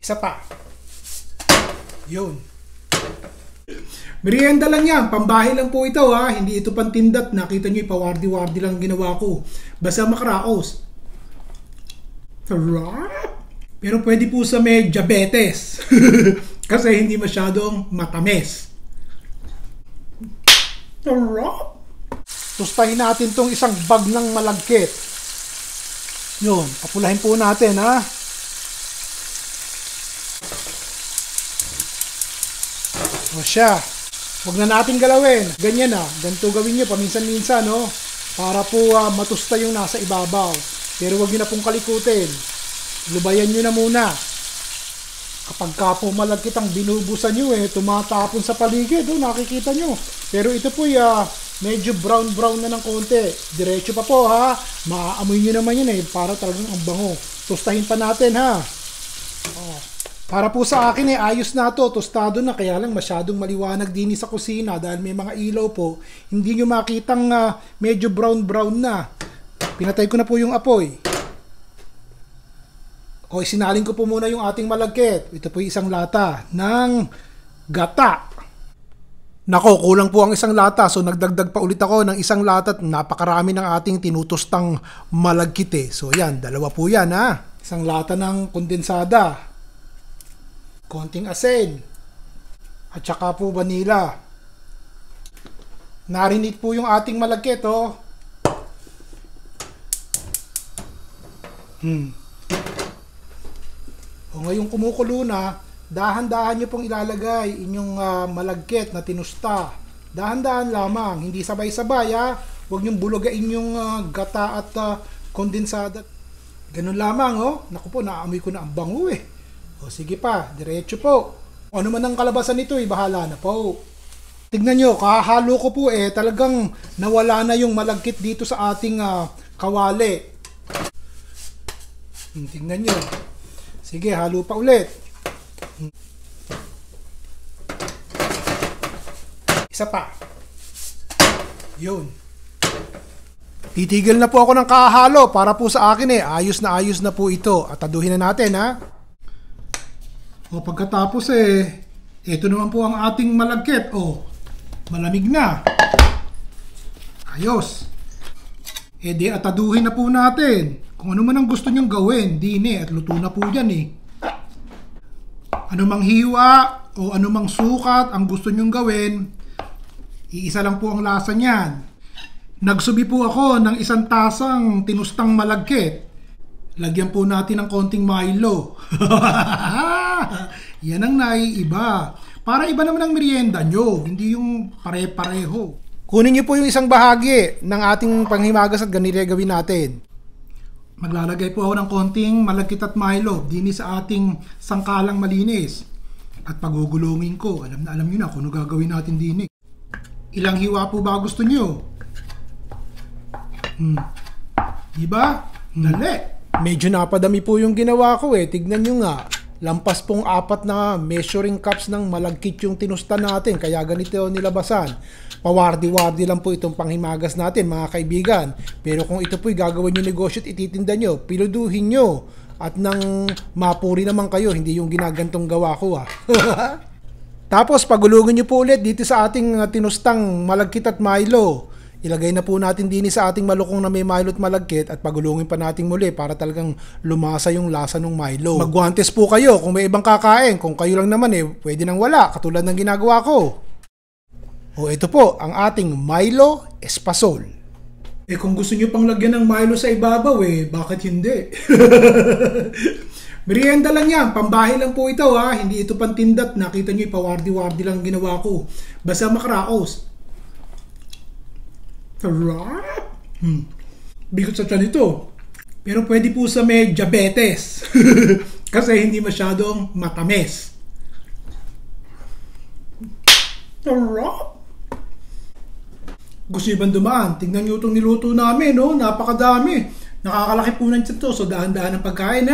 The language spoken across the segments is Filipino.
Isa pa. Yun. Merienda lang yan. Pambahay lang po ito ha. Hindi ito pantindat. Nakita nyo, ipawardi-wardi lang ginawa ko. Basta makaraos. Sarap. Pero pwede po sa may diabetes. Kasi hindi masyadong matamis. Sarap. Tustahin natin tong isang bag ng malagkit. Yun. Papulahin po natin ha. O siya. Huwag na natin galawin. Ganyan na. Ganito gawin nyo paminsan-minsan, no? Para po matusta yung nasa ibabaw. Pero huwag nyo na pong kalikutin. Lubayan nyo na muna. Kapag ka po malagkit ang binubusan nyo, tumatapon sa paligid. Nakikita nyo. Pero ito po, medyo brown-brown na ng konti. Diretso pa po, ha? Maaamoy nyo naman yun, para talagang ang bango. Tustahin pa natin, ha? Para po sa akin ayos na to, tostado na, kaya lang masyadong maliwanag din sa kusina dahil may mga ilaw po, hindi nyo makitang medyo brown na. Pinatay ko na po yung apoy. Isinalin ko po muna yung ating malagkit. Ito po yung isang lata ng gata. Nako, kulang po ang isang lata, so nagdagdag pa ulit ako ng isang lata at napakarami ng ating tinutustang malagkit. So yan, dalawa po yan ha. Isang lata ng kondensada. Konting asin at saka po vanilla. Narinit po yung ating malagkit ngayong kumukulo na, dahan-dahan nyo pong ilalagay inyong malagkit na tinusta. Dahan-dahan lamang, hindi sabay-sabay ha. Huwag nyong bulugain yung gata at kondensada. Ganun lamang Naku po, naamoy ko na ang bango sige pa, diretso po. Ano man ang kalabasan nito, bahala na po. Tignan nyo, kahalo ko po talagang nawala na yung malagkit dito sa ating kawali. Tignan nyo. Sige, halo pa ulit. Isa pa. Yun. Titigil na po ako ng kahalo para po sa akin ayos na po ito. At taduhin na natin ha. Pagkatapos ito naman po ang ating malagkit. Malamig na. Ayos. Di ataduhin na po natin. Kung ano man ang gusto nyong gawin, at luto na po yan Ano mang hiwa o ano mang sukat ang gusto nyong gawin, iisa lang po ang lasa niyan. Nagsubi po ako ng isang tasang tinustang malagkit. Lagyan po natin ng konting Milo. Yan ang naiiba. Para iba naman ang merienda nyo, hindi yung pare-pareho. Kunin nyo po yung isang bahagi ng ating panghimagas at ganito gawin natin. Maglalagay po ako ng konting malagkit at Milo dini sa ating sangkalang malinis. At pagugulungin ko, alam nyo na kung ano gagawin natin dini. Ilang hiwa po ba gusto nyo? Diba? Dali. Medyo napadami po yung ginawa ko Tignan nyo nga. Lampas pong 4 na measuring cups ng malagkit yung tinusta natin. Kaya ganito nilabasan. Pawardi-wardi lang po itong panghimagas natin mga kaibigan. Pero kung ito po'y gagawin nyo negosyo at ititinda nyo, piluduhin nyo. At nang mapuri naman kayo, hindi yung ginagantong gawa ko Tapos pagulungin nyo po ulit dito sa ating tinustang malagkit at Milo. Ilagay na po natin din sa ating malukong na may Milo at malagkit at pagulungin pa natin muli para talagang lumasa yung lasa ng Milo. Magguantes po kayo kung may ibang kakain. Kung kayo lang naman pwede nang wala katulad ng ginagawa ko. Ito po ang ating Milo Espasol. Kung gusto nyo pang lagyan ng Milo sa ibabaw bakit hindi? Merienda lang yan, pambahay lang po ito ha. Hindi ito pantindat. Nakita nyo ipawardi-wardi lang ginawa ko. Basta makaraos. Sarap. Bigot sa tiyan ito. Pero pwede po sa may diabetes. Kasi hindi masyadong matamis. Sarap. Gusto nyo bang dumaan? Tingnan nyo itong niluto namin. Napakadami. Nakakalaki po ng tiyan to. So dahan-dahan ang pagkain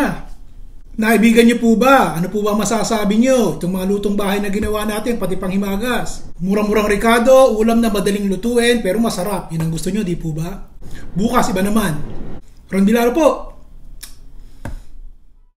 Naibigan niyo po ba? Ano po ba masasabi niyo? Itong mga lutong bahay na ginawa natin, pati panghimagas. Murang-murang Ricardo, ulam na madaling lutuin, pero masarap. Yun ang gusto niyo, di po ba? Bukas, iba naman. Ron Bilaro po.